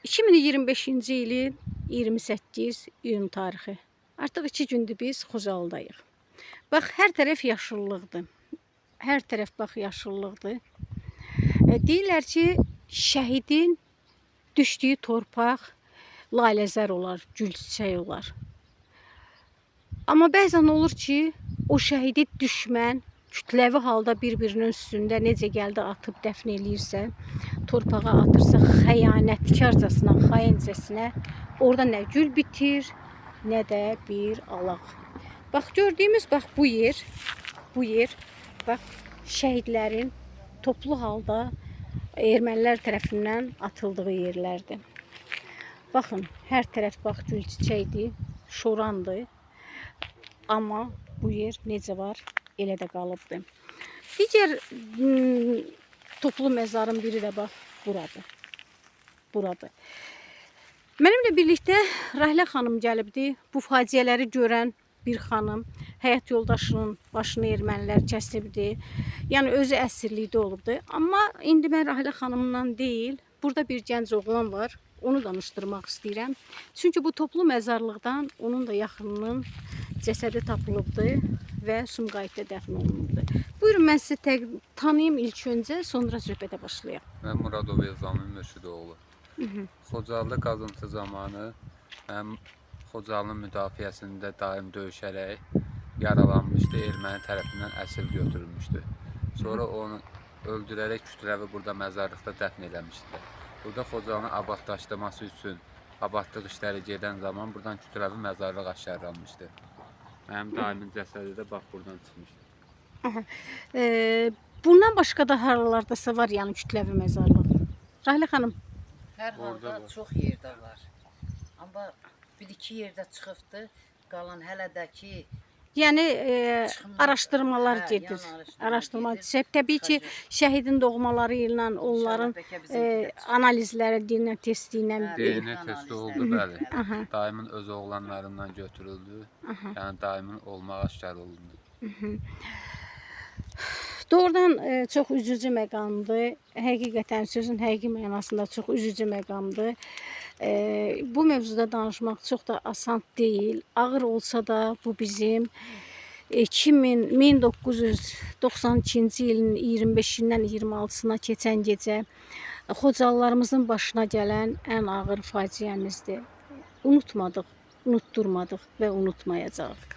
2025-ci ilin 28 iyun tarixi. Artıq 2 gündür biz Xocaldayıq. Bax, hər tərəf yaşıllıqdır. Hər tərəf bax yaşıllıqdır. Deyirlər ki, şəhidin düşdüyü torpaq laləzər olar, gül çiçək olar. Amma bəzən olur ki, o şəhidi düşmən kütləvi halda bir-birinin üstündə necə gəldi atıb dəfn eləyirsə, torpağa atırsa xəyanətkarcasına, xaincəsinə orada nə gül bitir, nə də bir alaq. Bax, gördüyümüz bax bu yer bax şəhidlərin toplu halda ermənilər tərəfindən atıldığı yerlərdir. Baxın, hər tərəf bax gül çiçəkdir, şorandır. Amma bu yer necə var, elə də qalıbdır. Digər toplu məzarın biri də bax buradır. Mənimlə birlikdə Rahilə xanım gəlibdi. Bu faciələri görən bir xanım, həyat yoldaşının başını ermənilər kəsibdi. Yəni özü əsirlikdə olubdu. Amma indi mən Rahilə xanımla deyil, burada bir gənc oğlan var. Onu danışdırmaq istəyirəm. Çünki bu toplu məzarlıqdan onun da yaxınının cəsədi tapılıbdı və Sumqayıtda dəfn olunubdu. Buyurun, mən sizi tanıyım ilk öncə, sonra söhbətə başlayaq. Mən Muradov Elzamin Mürşidoğlu. Xocalı qazıntı zamanı mənim Xocalının müdafiəsində daim döyüşərək yaralanmışdı, erməni tərəfindən əsir götürülmüşdü. Sonra onu öldürərək kütləvi burada məzarlıqda dəfn eləmişdilər. Burada Xocalının abadlaşdırması üçün abadlıq işləri gedən zaman buradan kütləvi məzarlıq aşkarlanmışdı. Mənim daimin cəsədi də bax buradan çıxmışdı. Bundan başqa da haralardasa var, yəni kütləvi məzarlıq. Rahilə xanım. Hər halda çox yerdə var. Amma bir-iki yerdə çıxıbdı. Qalan hələ də ki yəni araşdırmalar gedir. Araşdırma. Təbii ki, şəhidin doğmaları ilə onların analizləri, DNA testi ilə DNA testi oldu, bəli. Daimin öz oğlanlarından götürüldü. Yəni daimin olmağı aşkar olundu. Doğrudan çox üzücü məqamdır. Həqiqətən sözün həqiqi mənasında çox üzücü məqamdır. Bu mövzuda danışmaq çox da asan deyil. Ağır olsa da bu bizim 1992-ci ilin 25-dən 26-sına keçən gecə Xocalılarımızın başına gələn ən ağır faciəmizdir. Unutmadıq, unutturmadıq və unutmayacağıq.